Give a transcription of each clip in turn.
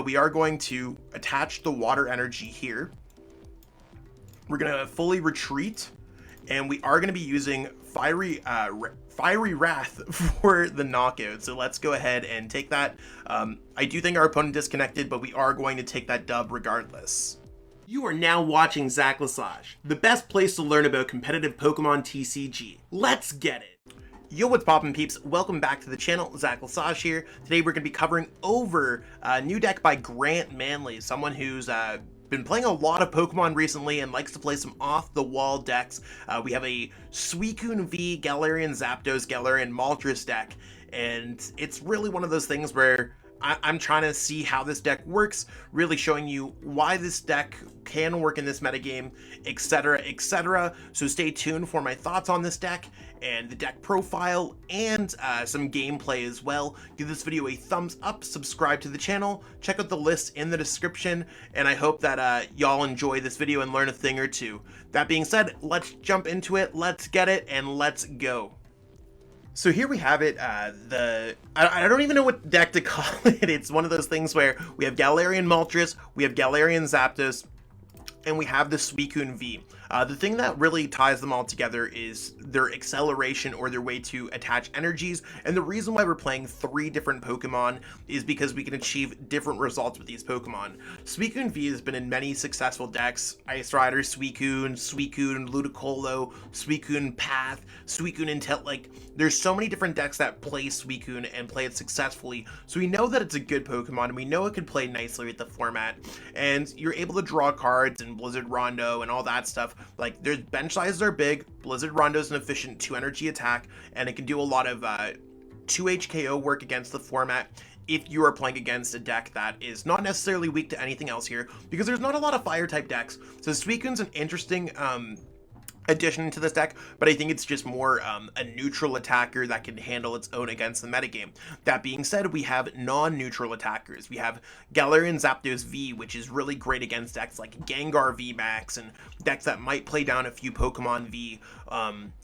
We are going to attach the water energy here. We're going to fully retreat, and we are going to be using Fiery Wrath for the knockout. So let's go ahead and take that. I do think our opponent disconnected, but we are going to take that dub regardless. You are now watching Lesage, the best place to learn about competitive Pokemon TCG. Let's get it! Yo, what's poppin' peeps? Welcome back to the channel, Lesage here. Today we're going to be covering over a new deck by Grant Manley, someone who's been playing a lot of Pokemon recently and likes to play some off-the-wall decks. We have a Suicune V Galarian Zapdos Galarian Moltres deck, and it's really one of those things where I'm trying to see how this deck works, really showing you why this deck can work in this metagame, etc, etc. So stay tuned for my thoughts on this deck and the deck profile and some gameplay as well. Give this video a thumbs up, subscribe to the channel, check out the list in the description, and I hope that y'all enjoy this video and learn a thing or two. That being said, let's jump into it, let's get it, and let's go. So here we have it, I don't even know what deck to call it. It's one of those things where we have Galarian Moltres, we have Galarian Zapdos, and we have the Suicune V. The thing that really ties them all together is their acceleration or their way to attach energies, and the reason why we're playing 3 different Pokemon is because we can achieve different results with these Pokemon. Suicune V has been in many successful decks: Ice Rider, Suicune, Ludicolo, Suicune Path, Suicune Intel. Like, there's so many different decks that play Suicune and play it successfully, so we know that it's a good Pokemon, and we know it can play nicely with the format, and you're able to draw cards and Blizzard Rondo and all that stuff. Like, their bench sizes are big. Blizzard Rondo is an efficient 2 energy attack, and it can do a lot of 2 HKO work against the format if you are playing against a deck that is not necessarily weak to anything else here, because there's not a lot of fire type decks. So Suicune's an interesting addition to this deck, but I think it's just more a neutral attacker that can handle its own against the metagame. That being said, we have non-neutral attackers. We have Galarian Zapdos V, which is really great against decks like Gengar VMAX and decks that might play down a few Pokemon V,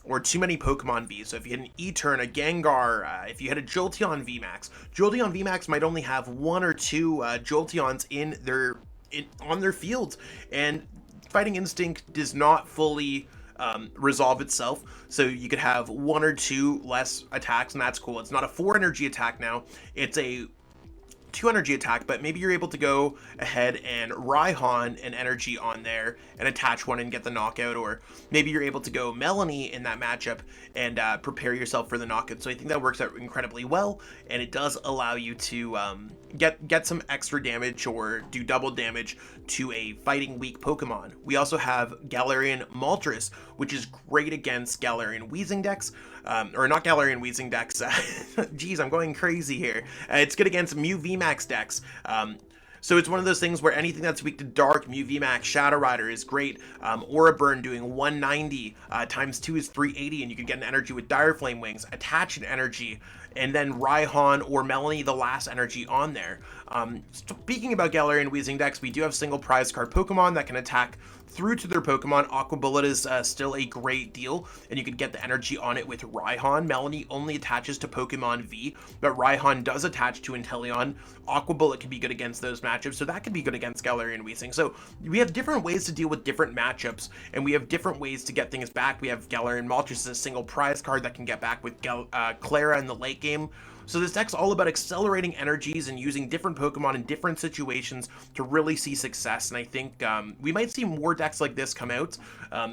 or too many Pokemon V. So if you had an E-Turn, a Gengar, if you had a Jolteon VMAX might only have 1 or 2 Jolteons on their field, and Fighting Instinct does not fully resolve itself, so you could have 1 or 2 less attacks, and that's cool. It's not a 4 energy attack now, it's a 2 energy attack, but maybe you're able to go ahead and Raihan an energy on there and attach 1 and get the knockout, or maybe you're able to go Melanie in that matchup and prepare yourself for the knockout. So I think that works out incredibly well, and it does allow you to get some extra damage or do double damage to a fighting weak Pokemon. We also have Galarian Moltres, which is great against Galarian Weezing decks, or not Galarian Weezing decks. Geez, I'm going crazy here. It's good against Mew VMAX decks. So it's one of those things where anything that's weak to Dark, Mew VMAX, Shadow Rider is great. Aura Burn doing 190 times 2 is 380, and you can get an energy with Dire Flame Wings, attach an energy, and then Raihan or Melanie the last energy on there. Speaking about Galarian Weezing decks, we do have single prize card Pokemon that can attack through to their Pokemon. Aqua Bullet is still a great deal, and you could get the energy on it with Raihan. Melanie only attaches to Pokemon V, but Raihan does attach to Inteleon. Aqua Bullet can be good against those matchups, so that could be good against Galarian Weezing. So we have different ways to deal with different matchups, and we have different ways to get things back. We have Galarian Moltres as a single prize card that can get back with Klara in the late game. So this deck's all about accelerating energies and using different Pokemon in different situations to really see success, and I think we might see more decks like this come out.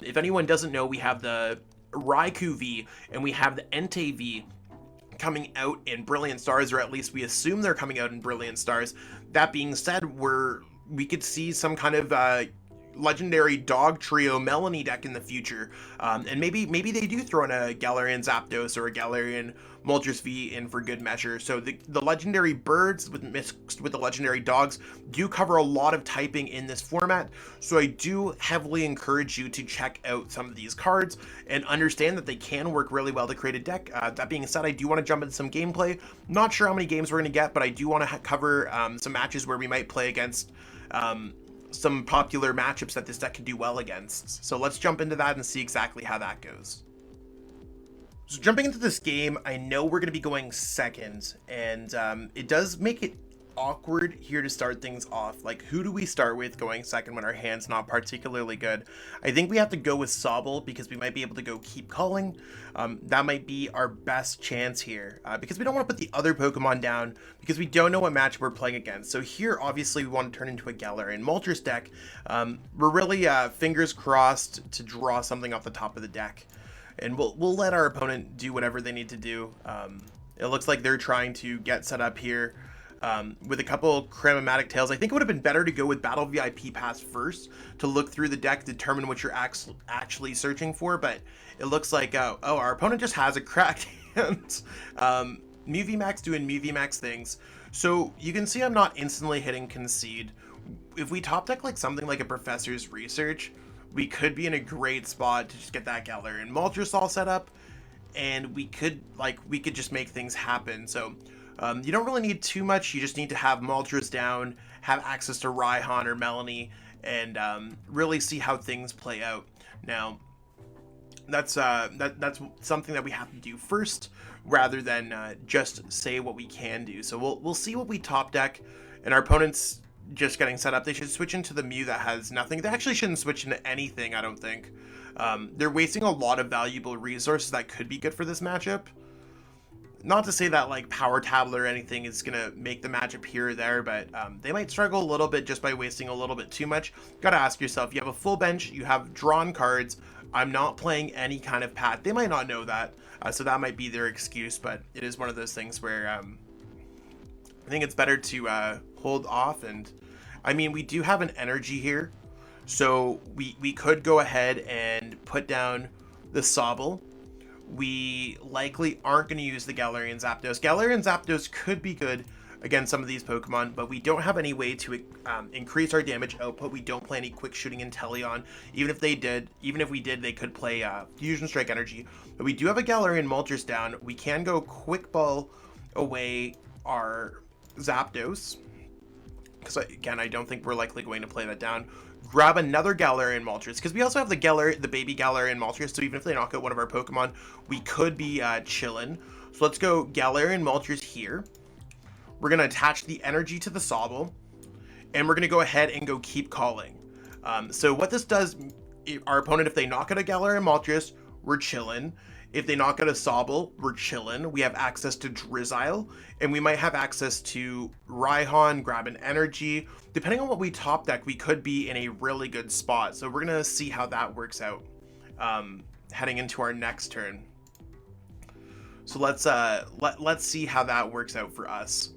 If anyone doesn't know, we have the Raikou V and we have the Entei V coming out in Brilliant Stars, or at least we assume they're coming out in Brilliant Stars. That being said, we could see some kind of legendary dog trio Melanie deck in the future, and maybe they do throw in a Galarian Zapdos or a Galarian Moltres V in for good measure. So the legendary birds mixed with the legendary dogs do cover a lot of typing in this format, so I do heavily encourage you to check out some of these cards and understand that they can work really well to create a deck. That being said, I do want to jump into some gameplay. Not sure how many games we're going to get, but I do want to cover some matches where we might play against some popular matchups that this deck can do well against. So let's jump into that and see exactly how that goes. So jumping into this game, I know we're going to be going second, and it does make it awkward here to start things off. Like, who do we start with going second when our hand's not particularly good? I think we have to go with Sobble because we might be able to go keep calling. That might be our best chance here because we don't want to put the other Pokemon down because we don't know what match we're playing against. So here, obviously, we want to turn into a Galarian Moltres deck. We're really fingers crossed to draw something off the top of the deck. And we'll let our opponent do whatever they need to do. It looks like they're trying to get set up here. With a couple Chromatic Tails. I think it would have been better to go with Battle VIP Pass first to look through the deck, determine what you're actually searching for, but it looks like, oh, our opponent just has a cracked hand. Mew VMAX doing Mew VMAX things. So you can see I'm not instantly hitting concede. If we top deck like something like a Professor's Research, we could be in a great spot to just get that Galarian Moltres all set up, and we could just make things happen. So you don't really need too much. You just need to have Moltres down, have access to Raihan or Melanie, and really see how things play out. Now, that's something that we have to do first, rather than just say what we can do. So we'll see what we top deck, and our opponent's just getting set up. They should switch into the Mew that has nothing. They actually shouldn't switch into anything, I don't think. They're wasting a lot of valuable resources that could be good for this matchup. Not to say that like Power Tablet or anything is going to make the matchup here or there, but they might struggle a little bit just by wasting a little bit too much. Gotta ask yourself, you have a full bench, you have drawn cards, I'm not playing any kind of path. They might not know that, so that might be their excuse, but it is one of those things where I think it's better to hold off. And I mean, we do have an energy here, so we could go ahead and put down the Sobble. We likely aren't going to use the Galarian Zapdos. Galarian Zapdos could be good against some of these Pokemon, but we don't have any way to increase our damage output. We don't play any quick shooting Inteleon. Even if we did, they could play Fusion Strike Energy. But we do have a Galarian Moltres down. We can go Quick Ball away our Zapdos, because again, I don't think we're likely going to play that down. Grab another Galarian Moltres, because we also have the baby Galarian Moltres, so even if they knock out one of our Pokemon, we could be chillin'. So let's go Galarian Moltres here. We're going to attach the energy to the Sobble, and we're going to go ahead and go keep calling. So what this does, our opponent, if they knock out a Galarian Moltres, we're chillin'. If they knock out a Sobble, we're chillin'. We have access to Drizzile, and we might have access to Raihan, grab an energy. Depending on what we top deck, we could be in a really good spot. So we're gonna see how that works out heading into our next turn. So let's see how that works out for us.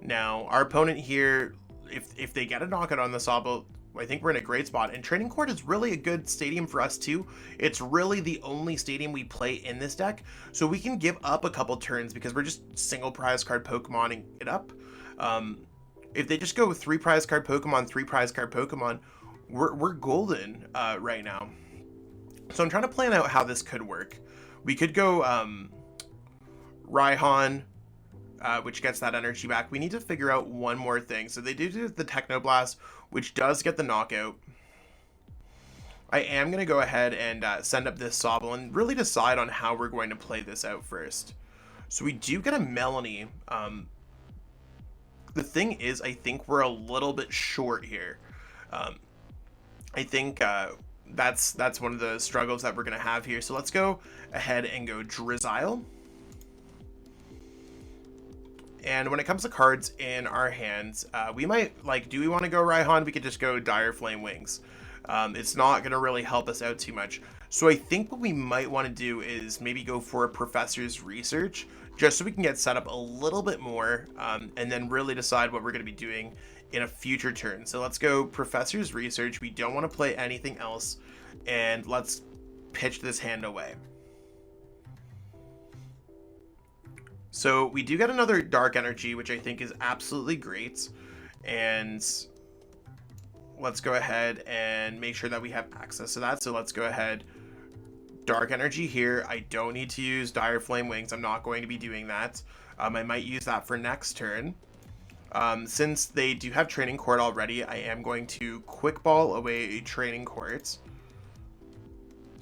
Now, our opponent here, if they get a knockout on the Sobble, I think we're in a great spot. And Training Court is really a good stadium for us too. It's really the only stadium we play in this deck, so we can give up a couple turns because we're just single prize card Pokemoning it up. If they just go 3 prize card Pokemon, 3 prize card Pokemon, we're golden right now. So I'm trying to plan out how this could work. We could go Raihan, which gets that energy back. We need to figure out one more thing. So they do the Technoblast, which does get the knockout. I am going to go ahead and send up this Sobble and really decide on how we're going to play this out first. So we do get a Melanie. The thing is, I think we're a little bit short here. I think that's one of the struggles that we're going to have here. So let's go ahead and go Drizzile. And when it comes to cards in our hands, we might, do we want to go Raihan? We could just go Dire Flame Wings. It's not going to really help us out too much. So I think what we might want to do is maybe go for a Professor's Research, just so we can get set up a little bit more, and then really decide what we're going to be doing in a future turn. So let's go Professor's Research. We don't want to play anything else, and let's pitch this hand away. So we do get another Dark Energy, which I think is absolutely great. And let's go ahead and make sure that we have access to that. So let's go ahead, Dark Energy here. I don't need to use Dire Flame Wings. I'm not going to be doing that. I might use that for next turn. Since they do have Training Court already, I am going to Quick Ball away a Training Court.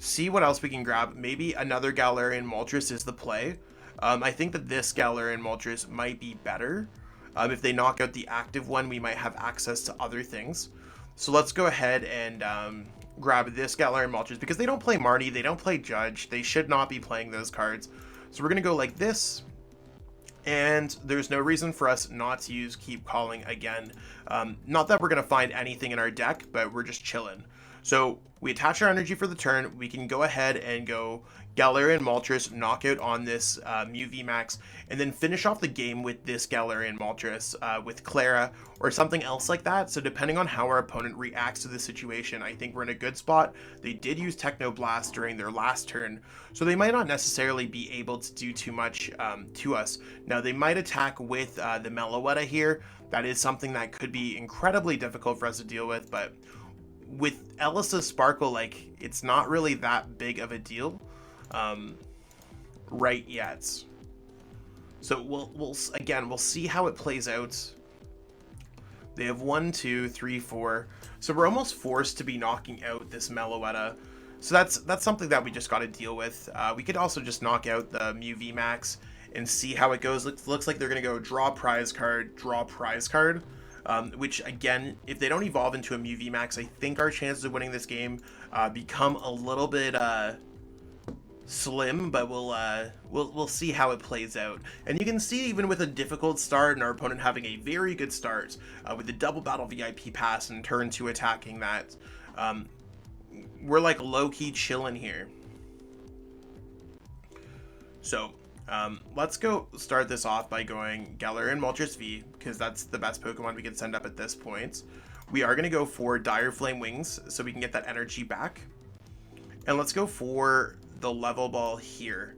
See what else we can grab. Maybe another Galarian Moltres is the play. I think that this Galarian Moltres might be better. If they knock out the active one, we might have access to other things. So let's go ahead and grab this Galarian Moltres, because they don't play Marnie, they don't play Judge, they should not be playing those cards. So we're going to go like this, and there's no reason for us not to use Keep Calling again. Not that we're going to find anything in our deck, but we're just chilling. So we attach our energy for the turn. We can go ahead and go Galarian Moltres, knockout on this Mew VMAX, and then finish off the game with this Galarian Moltres with Klara or something else like that. So depending on how our opponent reacts to the situation, I think we're in a good spot. They did use Techno Blast during their last turn, so they might not necessarily be able to do too much to us. Now they might attack with the Meloetta here. That is something that could be incredibly difficult for us to deal with, but with Ellis's Sparkle, like, it's not really that big of a deal right yet. So we'll see how it plays out. They have 1, 2, 3, 4. So we're almost forced to be knocking out this Meloetta. So that's something that we just got to deal with. We could also just knock out the Mew VMAX and see how it goes. Looks like they're going to go draw prize card, draw prize card. Which again, if they don't evolve into a Mew VMAX, I think our chances of winning this game become a little bit slim, but we'll see how it plays out. And you can see, even with a difficult start and our opponent having a very good start with the double battle VIP pass and turn 2 attacking that, we're like low-key chilling here. So let's go start this off by going Galarian Moltres V, because that's the best Pokemon we can send up at this point. We are going to go for Dire Flame Wings so we can get that energy back. And let's go for the Level Ball here.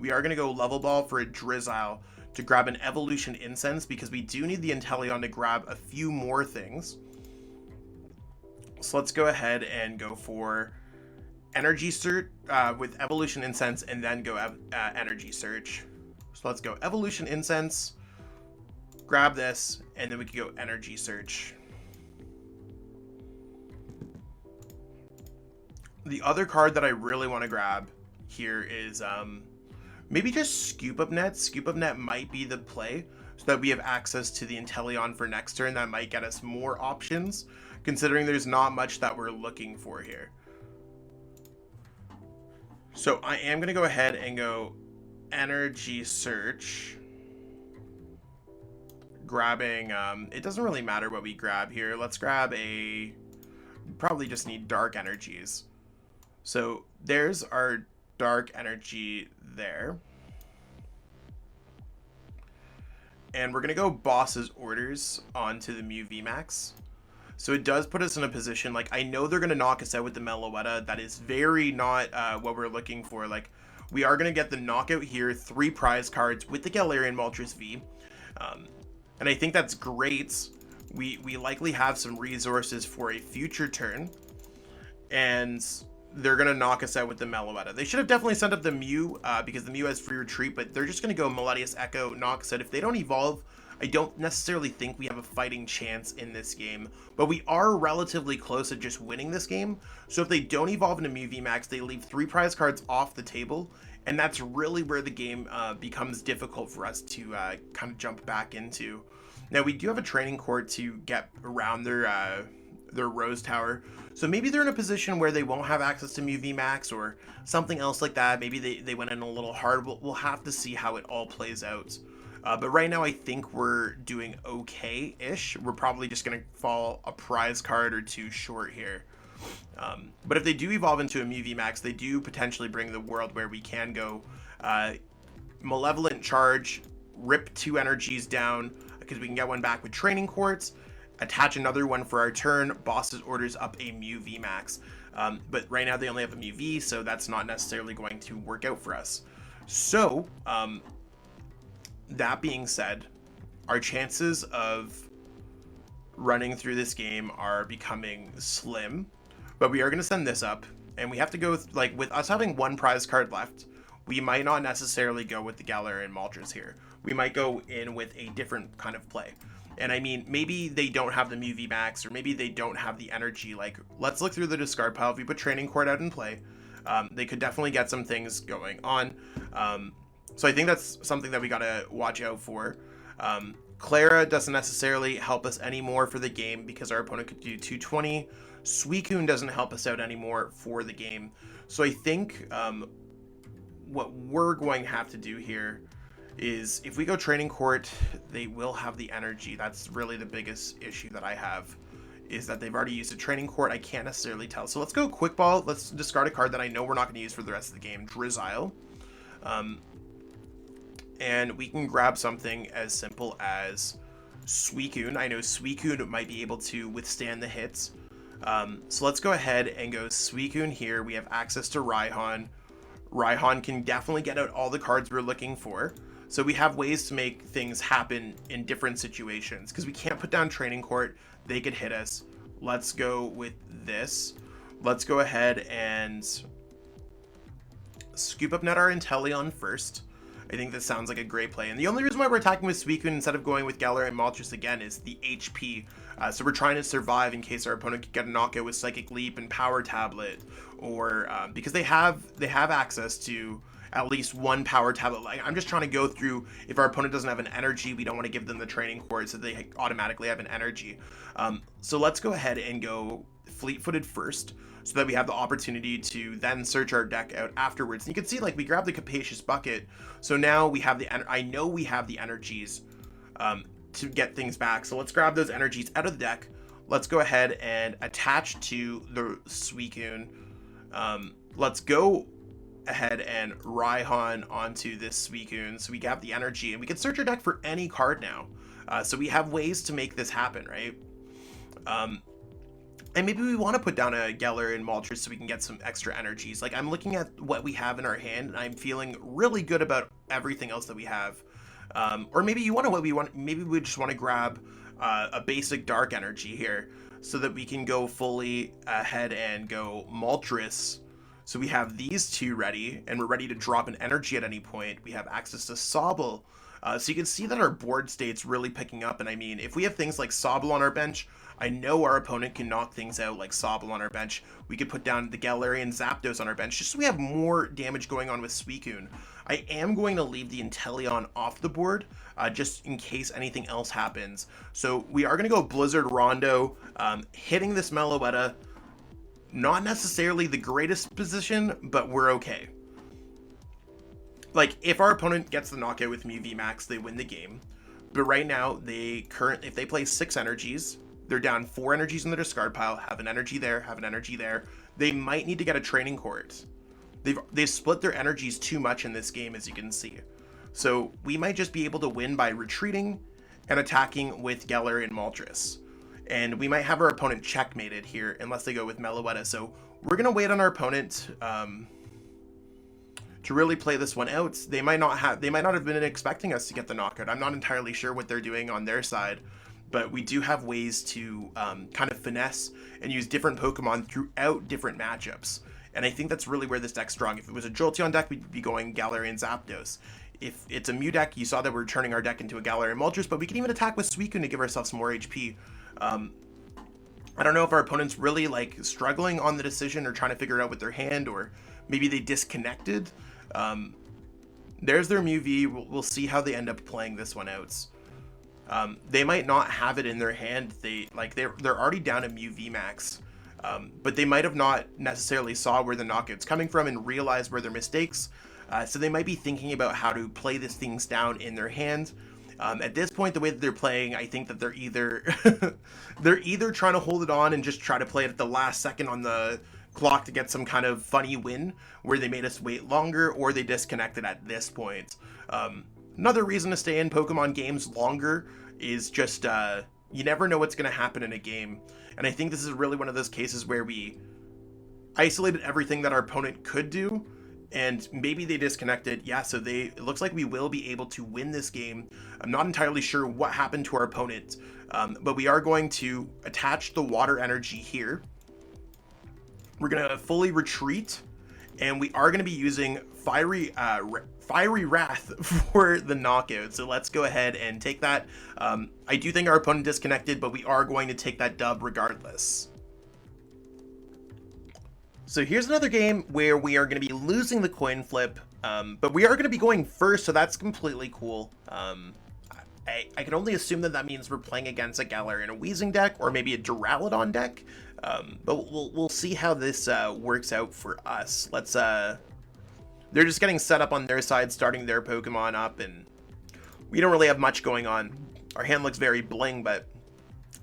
We are going to go Level Ball for a Drizzile to grab an Evolution Incense, because we do need the Inteleon to grab a few more things. So let's go ahead and go for Energy Search with Evolution Incense, and then go Energy Search. So let's go Evolution Incense, grab this, and then we can go Energy Search. The other card that I really want to grab here is maybe just Scoop Up Net. Scoop Up Net might be the play, so that we have access to the Inteleon for next turn. That might get us more options, considering there's not much that we're looking for here. So I am going to go ahead and go Energy Search, grabbing, it doesn't really matter what we grab here. Let's grab probably just need Dark Energies. So there's our Dark Energy there. And we're going to go Boss's Orders onto the Mew VMAX. So it does put us in a position, like, I know they're going to knock us out with the Meloetta. That is very not what we're looking for. Like, we are going to get the knockout here, 3 prize cards with the Galarian Moltres V. And I think that's great. We likely have some resources for a future turn. And they're going to knock us out with the Meloetta. They should have definitely sent up the Mew, because the Mew has free retreat, but they're just going to go Melodious Echo, knock us out. If they don't evolve, I don't necessarily think we have a fighting chance in this game, but we are relatively close at just winning this game. So if they don't evolve into Mew VMAX, they leave 3 prize cards off the table, and that's really where the game becomes difficult for us to kind of jump back into. Now, we do have a training court to get around their Rose Tower, so maybe they're in a position where they won't have access to Mew VMAX or something else like that. Maybe they went in a little hard. We'll have to see how it all plays out. But right now, I think we're doing okay-ish. We're probably just going to fall a prize card or 2 short here. But if they do evolve into a Mew VMAX, they do potentially bring the world where we can go Malevolent Charge, rip 2 energies down, because we can get one back with Training Quartz, attach another one for our turn, Boss's Orders up a Mew VMAX. But right now, they only have a Mew V, so that's not necessarily going to work out for us. So, that being said, our chances of running through this game are becoming slim, but we are going to send this up, and we have to go, like, with us having 1 prize card left, we might not necessarily go with the Galarian Moltres here. We might go in with a different kind of play. And I mean, maybe they don't have the Mew VMAX, or maybe they don't have the energy. Like, let's look through the discard pile. If we put Training Court out in play, they could definitely get some things going on. So I think that's something that we got to watch out for. Klara doesn't necessarily help us anymore for the game because our opponent could do 220. Suicune doesn't help us out anymore for the game. So I think what we're going to have to do here is if we go Training Court, they will have the energy. That's really the biggest issue that I have, is that they've already used a Training Court. I can't necessarily tell. So let's go Quick Ball. Let's discard a card that I know we're not going to use for the rest of the game, Drizzile. And we can grab something as simple as Suicune. I know Suicune might be able to withstand the hits. So let's go ahead and go Suicune here. We have access to Raihan. Raihan can definitely get out all the cards we're looking for. So we have ways to make things happen in different situations, because we can't put down Training Court. They could hit us. Let's go with this. Let's go ahead and Scoop Up Net our Inteleon first. I think this sounds like a great play. And the only reason why we're attacking with Suicune instead of going with Galarian Moltres again is the HP. So we're trying to survive in case our opponent could get a knockout with Psychic Leap and Power Tablet, or because they have access to at least one Power Tablet. Like, I'm just trying to go through, if our opponent doesn't have an energy, we don't want to give them the Training Court so they automatically have an energy. So let's go ahead and go Fleet-Footed first, so that we have the opportunity to then search our deck out afterwards. And you can see, like, we grab the Capacious Bucket, so now we have I know we have the energies to get things back. So let's grab those energies out of the deck. Let's go ahead and attach to the Suicune. Let's go ahead and Raihan onto this Suicune, so we have the energy, and we can search our deck for any card now. So we have ways to make this happen, right? And maybe we want to put down a Galarian Moltres so we can get some extra energies. Like, I'm looking at what we have in our hand, and I'm feeling really good about everything else that we have. Or maybe maybe we just want to grab a basic Dark Energy here, so that we can go fully ahead and go Moltres. So we have these two ready, and we're ready to drop an energy at any point. We have access to Sobble. So you can see that our board state's really picking up. And I mean, if we have things like Sobble on our bench, I know our opponent can knock things out like Sobble on our bench. We could put down the Galarian Zapdos on our bench, just so we have more damage going on with Suicune. I am going to leave the Inteleon off the board, just in case anything else happens. So we are going to go Blizzard Rondo, hitting this Meloetta. Not necessarily the greatest position, but we're okay. Like, if our opponent gets the knockout with me VMAX, they win the game. But right now, if they play 6 energies, they're down 4 energies in the discard pile, have an energy there, have an energy there. They might need to get a Training Court. They've split their energies too much in this game, as you can see. So we might just be able to win by retreating and attacking with Galarian Moltres. And we might have our opponent checkmated here, unless they go with Meloetta. So we're going to wait on our opponent to really play this one out. They might not have been expecting us to get the knockout. I'm not entirely sure what they're doing on their side, but we do have ways to kind of finesse and use different Pokemon throughout different matchups. And I think that's really where this deck's strong. If it was a Jolteon deck, we'd be going Galarian Zapdos. If it's a Mew deck, you saw that we're turning our deck into a Galarian Moltres, but we can even attack with Suicune to give ourselves some more HP. I don't know if our opponent's really, like, struggling on the decision or trying to figure it out with their hand, or maybe they disconnected. There's their Mew V. We'll see how they end up playing this one out. They might not have it in their hand. They're already down a Mew VMAX, but they might have not necessarily saw where the knockout's coming from and realized where their mistakes. So they might be thinking about how to play these things down in their hand. At this point, the way that they're playing, I think that they're either they're either trying to hold it on and just try to play it at the last second on the clock to get some kind of funny win where they made us wait longer, or they disconnected at this point. Another reason to stay in Pokemon games longer is just you never know what's going to happen in a game. And I think this is really one of those cases where we isolated everything that our opponent could do, and maybe they disconnected. Yeah, so it looks like we will be able to win this game. I'm not entirely sure what happened to our opponent, but we are going to attach the water energy here. We're going to fully retreat, and we are going to be using Fiery Wrath for the knockout. So let's go ahead and take that. I do think our opponent disconnected, but we are going to take that dub regardless. So here's another game where we are going to be losing the coin flip, but we are going to be going first, so that's completely cool. I can only assume that that means we're playing against a Galarian Weezing deck or maybe a Duraludon deck. But we'll see how this works out for us. Let's they're just getting set up on their side, starting their Pokemon up, and we don't really have much going on. Our hand looks very bling, but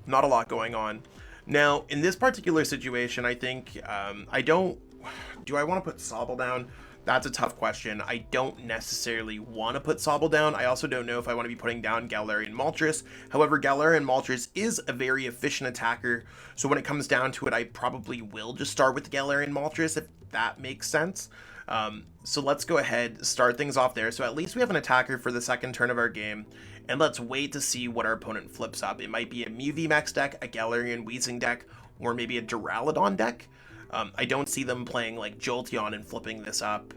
not a lot going on. Now, in this particular situation, I think do I want to put Sobble down? That's a tough question. I don't necessarily want to put Sobble down. I also don't know if I want to be putting down Galarian Moltres. However, Galarian Moltres is a very efficient attacker, so when it comes down to it, I probably will just start with Galarian Moltres, if that makes sense. So let's go ahead, start things off there. So at least we have an attacker for the second turn of our game, and let's wait to see what our opponent flips up. It might be a Mew VMAX deck, a Galarian Weezing deck, or maybe a Duraludon deck. I don't see them playing like Jolteon and flipping this up.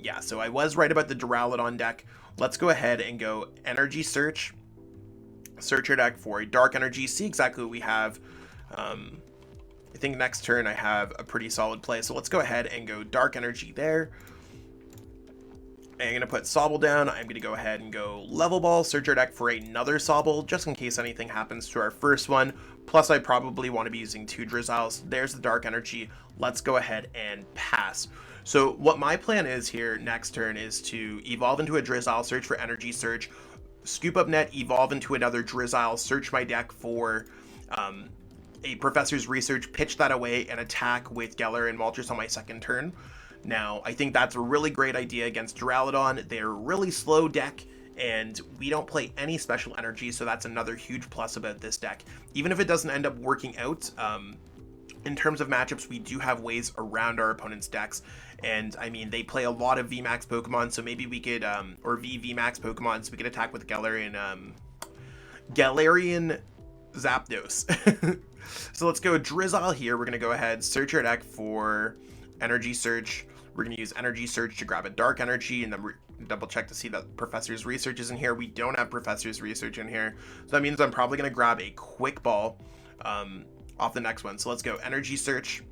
Yeah, so I was right about the Duraludon deck. Let's go ahead and go Energy Search. Search our deck for a Dark Energy, see exactly what we have. I think next turn I have a pretty solid play, so let's go ahead and go Dark Energy there. I'm going to put Sobble down. I'm going to go ahead and go Level Ball, search our deck for another Sobble, just in case anything happens to our first one. Plus, I probably want to be using 2 Drizziles. There's the Dark Energy. Let's go ahead and pass. So what my plan is here next turn is to evolve into a Drizzile, search for Energy Search, Scoop Up Net, evolve into another Drizzile, search my deck for a Professor's Research, pitch that away, and attack with Galarian Moltres on my second turn. Now, I think that's a really great idea against Duraludon. They're a really slow deck, and we don't play any special energy, so that's another huge plus about this deck. Even if it doesn't end up working out, in terms of matchups, we do have ways around our opponent's decks. And, I mean, they play a lot of VMAX Pokemon, so maybe we could, or VMAX Pokemon, so we could attack with Galarian Zapdos. So let's go Drizzile here. We're going to go ahead, search our deck for Energy Search. We're going to use Energy Search to grab a Dark Energy, and then double check to see that Professor's Research is in here. We don't have Professor's Research in here, so that means I'm probably going to grab a Quick Ball off the next one. So let's go Energy Search,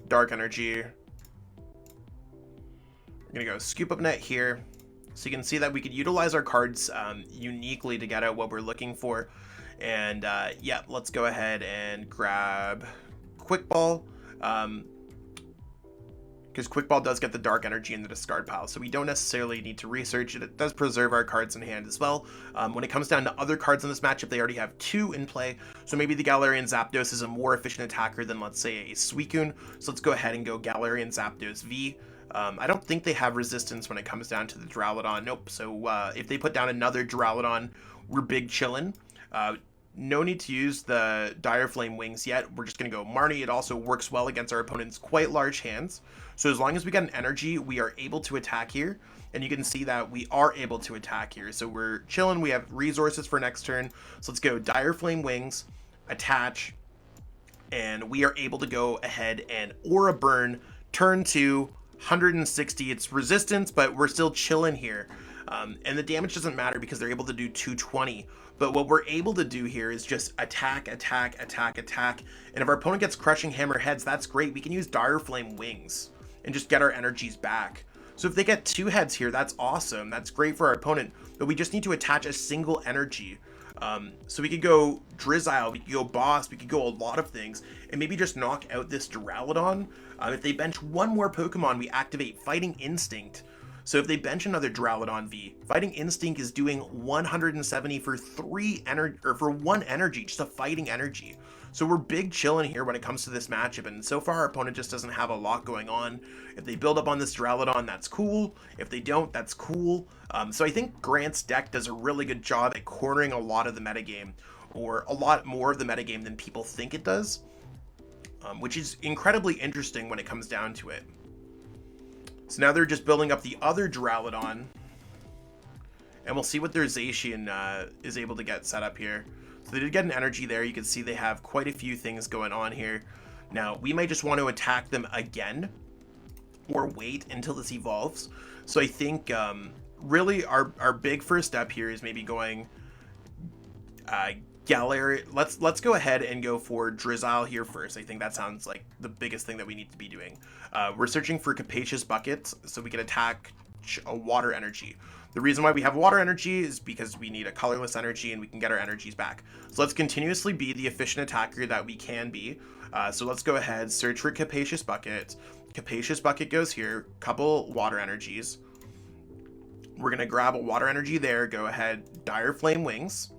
Dark Energy. We're going to go Scoop Up Net here. So you can see that we could utilize our cards uniquely to get out what we're looking for. And yeah, let's go ahead and grab Quick Ball, because Quick Ball does get the Dark Energy in the discard pile, so we don't necessarily need to research it. It does preserve our cards in hand as well. When it comes down to other cards in this matchup, they already have 2 in play, so maybe the Galarian Zapdos is a more efficient attacker than, let's say, a Suicune. So let's go ahead and go Galarian Zapdos V. I don't think they have resistance when it comes down to the Duraludon. Nope. So if they put down another Duraludon, we're big chillin'. No need to use the Dire Flame Wings yet. We're just going to go Marnie. It also works well against our opponent's quite large hands. So as long as we get an energy, we are able to attack here. And you can see that we are able to attack here. So we're chilling. We have resources for next turn. So let's go Dire Flame Wings, attach, and we are able to go ahead and Aura Burn, turn 2, 160. It's resistance, but we're still chilling here. And the damage doesn't matter because they're able to do 220. But what we're able to do here is just attack, attack, attack, attack. And if our opponent gets Crushing Hammer heads, that's great. We can use Dire Flame Wings and just get our energies back. So if they get 2 heads here, that's awesome. That's great for our opponent. But we just need to attach a single energy. So we could go Drizzile, we could go Boss, we could go a lot of things, and maybe just knock out this Duraludon. If they bench 1 more Pokemon, we activate Fighting Instinct. So if they bench another Duraludon V, Fighting Instinct is doing 170 for 1 energy, just a fighting energy. So we're big chilling here when it comes to this matchup, and so far our opponent just doesn't have a lot going on. If they build up on this Duraludon, that's cool. If they don't, that's cool. So I think Grant's deck does a really good job at cornering a lot of the metagame, or a lot more of the metagame than people think it does, which is incredibly interesting when it comes down to it. So now they're just building up the other Duraludon, and we'll see what their Zacian is able to get set up here. So they did get an energy there. You can see they have quite a few things going on here. Now, we might just want to attack them again, or wait until this evolves. So I think really our big first step here is maybe going Galarian. Let's go ahead and go for Drizzile here first. I think that sounds like the biggest thing that we need to be doing. We're searching for Capacious Buckets so we can attack a water energy. The reason why we have water energy is because we need a colorless energy and we can get our energies back. So let's continuously be the efficient attacker that we can be. So let's go ahead, search for Capacious Bucket. Capacious Bucket goes here, couple water energies. We're going to grab a water energy there, go ahead, Dire Flame Wings.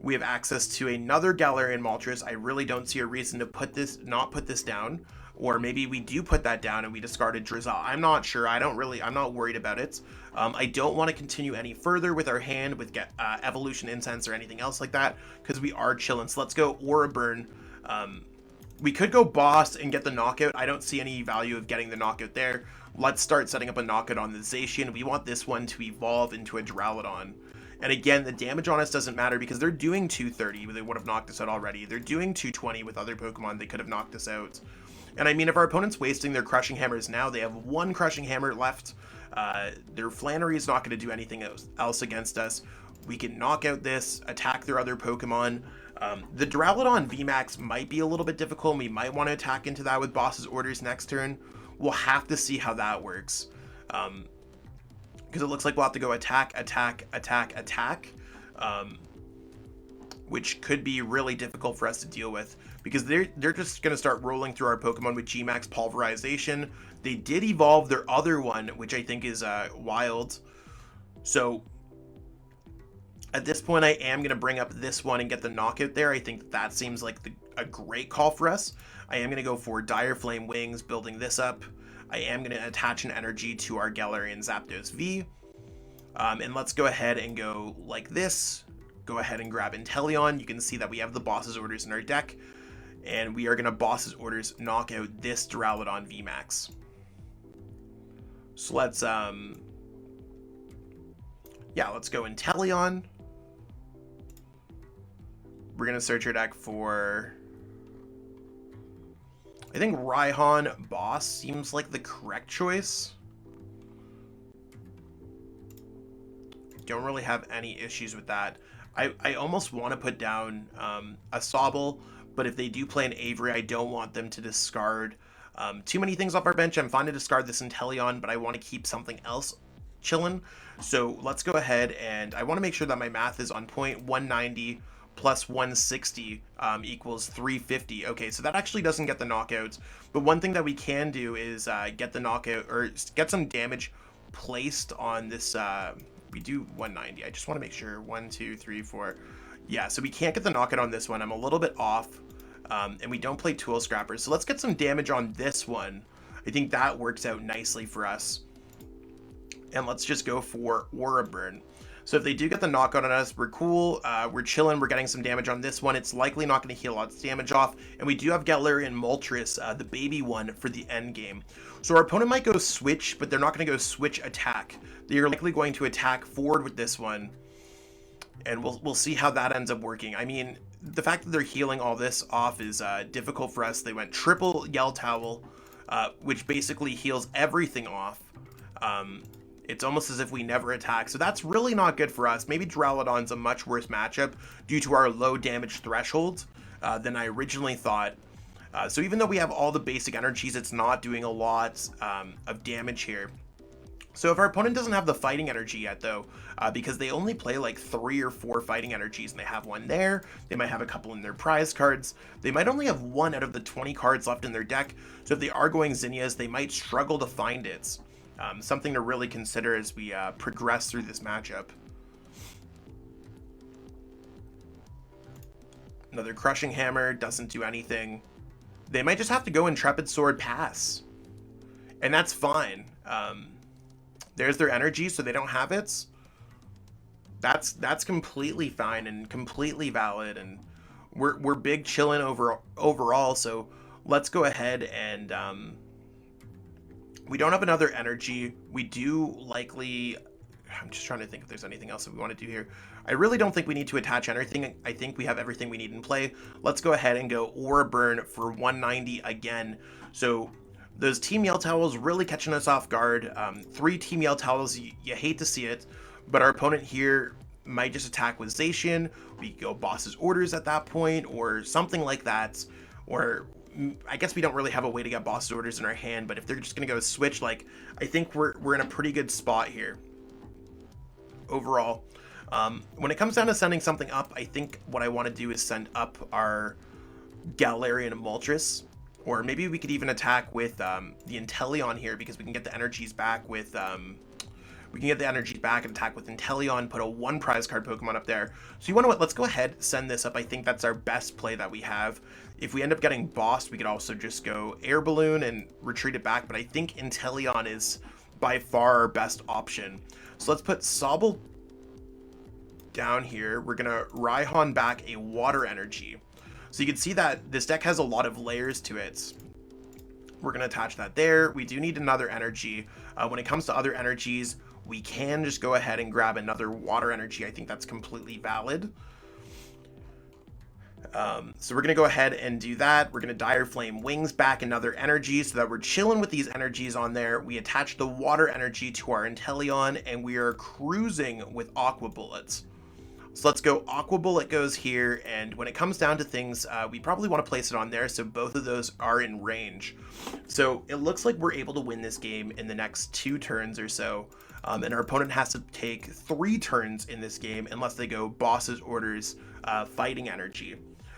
We have access to another Galarian Moltres. I really don't see a reason to not put this down. Or maybe we do put that down and we discarded Drizzile. I'm not sure. I'm not worried about it. I don't want to continue any further with our hand with Evolution Incense or anything else like that, because we are chilling. So let's go Aura Burn. We could go Boss and get the knockout. I don't see any value of getting the knockout there. Let's start setting up a knockout on the Zacian. We want this one to evolve into a Duraludon. And again, the damage on us doesn't matter because they're doing 230. They would have knocked us out already. They're doing 220 with other Pokemon. They could have knocked us out. And I mean, if our opponent's wasting their Crushing Hammers now, they have one Crushing Hammer left. Their Flannery is not going to do anything else against us. We can knock out this, attack their other Pokemon. The Duraludon VMAX might be a little bit difficult. We might want to attack into that with Boss's Orders next turn. We'll have to see how that works. Because it looks like we'll have to go attack, which could be really difficult for us to deal with because they're just going to start rolling through our Pokemon with Gmax Pulverization. They did evolve their other one, which I think is wild. So at this point, I am going to bring up this one and get the knockout there. I think that seems like a great call for us. I am going to go for Dire Flame Wings, building this up. I am going to attach an energy to our Galarian Zapdos V. And let's go ahead and go like this. Go ahead and grab Inteleon. You can see that we have the Boss's Orders in our deck. And we are going to Boss's Orders knock out this Duraludon VMAX. So let's, let's go Inteleon. We're going to search our deck for... I think Raihan Boss seems like the correct choice. Don't really have any issues with that. I almost want to put down a Sobble, but if they do play an Avery, I don't want them to discard too many things off our bench. I'm fine to discard this Inteleon, but I want to keep something else chilling. So let's go ahead and I want to make sure that my math is on point. 190 plus 160 equals 350. Okay, so that actually doesn't get the knockouts, but one thing that we can do is get the knockout or get some damage placed on this. We do 190. I just want to make sure. 1, 2, 3, 4. Yeah, so we can't get the knockout on this one. I'm a little bit off, and we don't play Tool Scrappers. So let's get some damage on this one. I think that works out nicely for us. And let's just go for Aura Burn. So if they do get the knockout on us, we're cool. We're chilling. We're getting some damage on this one. It's likely not going to heal lots of damage off. And we do have Galarian Moltres, the baby one, for the end game. So our opponent might go switch, but they're not going to go switch attack. They're likely going to attack forward with this one. And we'll see how that ends up working. I mean, the fact that they're healing all this off is difficult for us. They went triple Yell Towel, which basically heals everything off. It's almost as if we never attack, so that's really not good for us. Maybe Duraludon's a much worse matchup due to our low damage threshold than I originally thought. So even though we have all the basic energies, it's not doing a lot of damage here. So if our opponent doesn't have the fighting energy yet, though, because they only play like 3 or 4 fighting energies, and they have one there, they might have a couple in their prize cards, they might only have 1 out of the 20 cards left in their deck, so if they are going Zinnias, they might struggle to find it. Something to really consider as we progress through this matchup. Another Crushing Hammer doesn't do anything. They might just have to go Intrepid Sword pass. And that's fine. There's their energy, so they don't have it. That's completely fine and completely valid, and we're big chilling overall, so let's go ahead and we don't have another energy. We do likely... I'm just trying to think if there's anything else that we want to do here. I really don't think we need to attach anything. I think we have everything we need in play. Let's go ahead and go Aura Burn for 190 again. So those Team Yell Towels really catching us off guard. 3 Team Yell Towels, you hate to see it, but our opponent here might just attack with Zacian. We go Boss's Orders at that point or something like that, or... I guess we don't really have a way to get Boss's Orders in our hand, but if they're just going to go switch, like, I think we're in a pretty good spot here. overall. When it comes down to sending something up, I think what I want to do is send up our Galarian Moltres, or maybe we could even attack with the Inteleon here, because we can get the energies back with and attack with Inteleon, put a 1 prize card Pokemon up there. So you want to what? Let's go ahead, send this up. I think that's our best play that we have. If we end up getting bossed, we could also just go Air Balloon and retreat it back, but I think Inteleon is by far our best option. So let's put Sobble down here. We're gonna Raihan back a Water Energy. So you can see that this deck has a lot of layers to it. We're gonna attach that there. We do need another energy. When it comes to other energies, we can just go ahead and grab another Water Energy. I think that's completely valid. So we're going to go ahead and do that. We're going to Dire Flame Wings back another energy so that we're chilling with these energies on there. We attach the Water Energy to our Inteleon, and we are cruising with Aqua Bullets. So let's go. Aqua Bullet goes here, and when it comes down to things, we probably want to place it on there so both of those are in range. So it looks like we're able to win this game in the next 2 turns or so. And our opponent has to take 3 turns in this game unless they go Boss's Orders, Fighting Energy.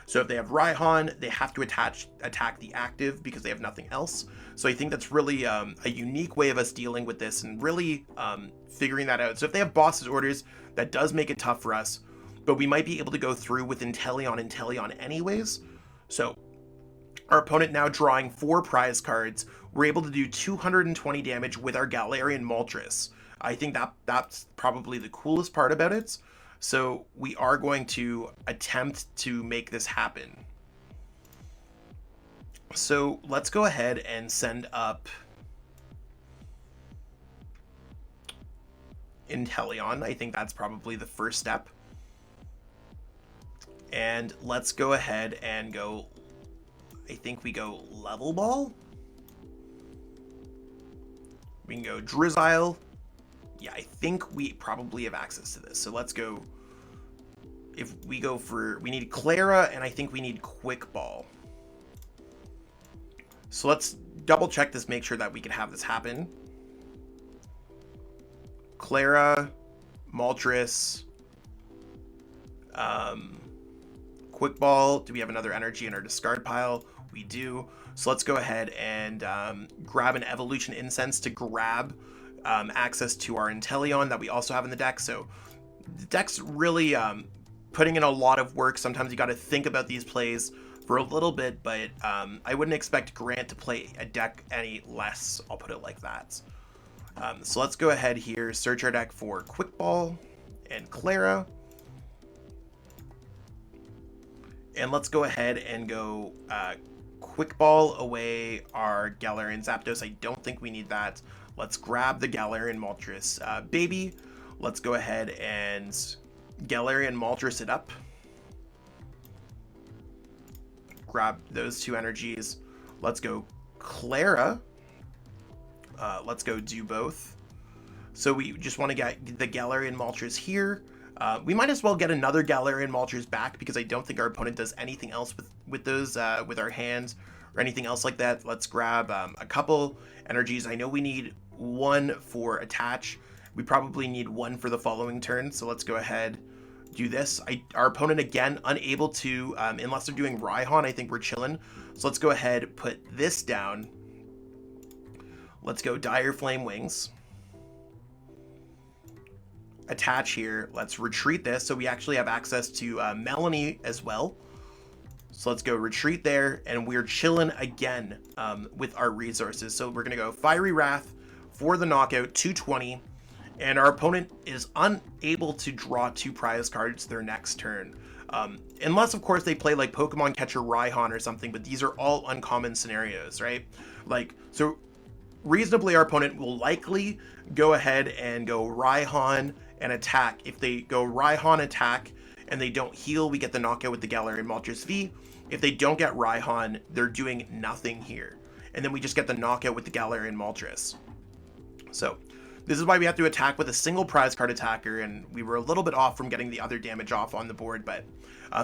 So if they have Raihan, they have to attack the active because they have nothing else. So I think that's really a unique way of us dealing with this and really figuring that out. So if they have Boss's Orders, that does make it tough for us, but we might be able to go through with Inteleon anyways. So our opponent now drawing 4 prize cards. We're able to do 220 damage with our Galarian Moltres. I think that's probably the coolest part about it. So we are going to attempt to make this happen. So let's go ahead and send up Inteleon. I think that's probably the first step. And let's go ahead and go, I think we go Level Ball. We can go Drizzile. Yeah, I think we probably have access to this. So let's go. If we go for, we need Klara, and I think we need Quick Ball. So let's double check this, make sure that we can have this happen. Klara, Moltres, Quick Ball. Do we have another energy in our discard pile? We do. So let's go ahead and grab an Evolution Incense to grab access to our Inteleon that we also have in the deck. So the deck's really putting in a lot of work. Sometimes you got to think about these plays for a little bit, but I wouldn't expect Grant to play a deck any less. I'll put it like that. So let's go ahead here, search our deck for Quick Ball and Klara. And let's go ahead and go Quick Ball away our Galarian Zapdos. I don't think we need that. Let's grab the Galarian Moltres baby. Let's go ahead and Galarian Moltres it up. Grab those 2 energies. Let's go Klara. Let's go do both. So we just want to get the Galarian Moltres here. We might as well get another Galarian Moltres back because I don't think our opponent does anything else with those with our hands or anything else like that. Let's grab a couple energies. I know we need 1 for attach. We probably need 1 for the following turn. So let's go ahead, do this. Our opponent again unable to unless they're doing Raihan. I think we're chilling. So let's go ahead, put this down. Let's go Dire Flame Wings. Attach here. Let's retreat this so we actually have access to Melanie as well. So let's go retreat there, and we're chilling again with our resources. So we're gonna go Fiery Wrath for the knockout, 220, and our opponent is unable to draw 2 prize cards their next turn. Unless of course they play like Pokemon Catcher Raihan or something, but these are all uncommon scenarios, right? Like, so reasonably our opponent will likely go ahead and go Raihan and attack. If they go Raihan attack and they don't heal, we get the knockout with the Galarian Moltres V. If they don't get Raihan, they're doing nothing here. And then we just get the knockout with the Galarian Moltres. So this is why we have to attack with a single prize card attacker, and we were a little bit off from getting the other damage off on the board, but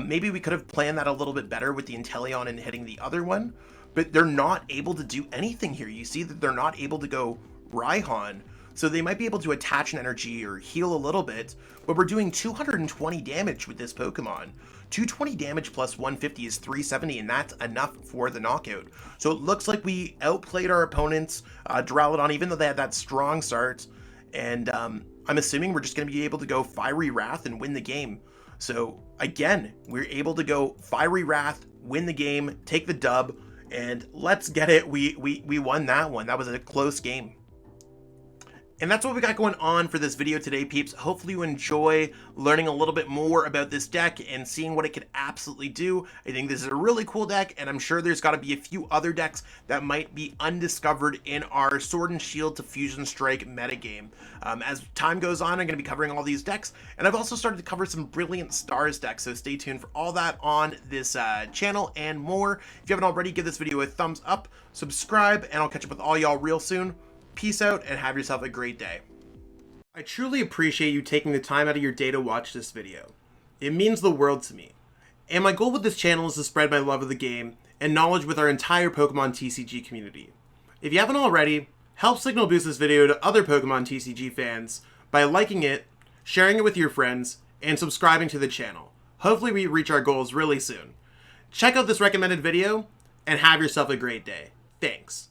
maybe we could have planned that a little bit better with the Inteleon and hitting the other one, but they're not able to do anything here. You see that they're not able to go Raihan, so they might be able to attach an energy or heal a little bit, but we're doing 220 damage with this Pokemon. 220 damage plus 150 is 370, and that's enough for the knockout. So it looks like we outplayed our opponents, Duraludon, even though they had that strong start, and I'm assuming we're just going to be able to go Fiery Wrath and win the game. So again, we're able to go Fiery Wrath, win the game, take the dub, and let's get it. We won that one. That was a close game. And that's what we got going on for this video today, peeps. Hopefully you enjoy learning a little bit more about this deck and seeing what it could absolutely do. I think this is a really cool deck, and I'm sure there's got to be a few other decks that might be undiscovered in our Sword and Shield to Fusion Strike metagame. As time goes on, I'm going to be covering all these decks, and I've also started to cover some Brilliant Stars decks, so stay tuned for all that on this channel and more. If you haven't already, give this video a thumbs up, subscribe, and I'll catch up with all y'all real soon. Peace out and have yourself a great day. I truly appreciate you taking the time out of your day to watch this video. It means the world to me. And my goal with this channel is to spread my love of the game and knowledge with our entire Pokemon TCG community. If you haven't already, help signal boost this video to other Pokemon TCG fans by liking it, sharing it with your friends, and subscribing to the channel. Hopefully we reach our goals really soon. Check out this recommended video and have yourself a great day. Thanks.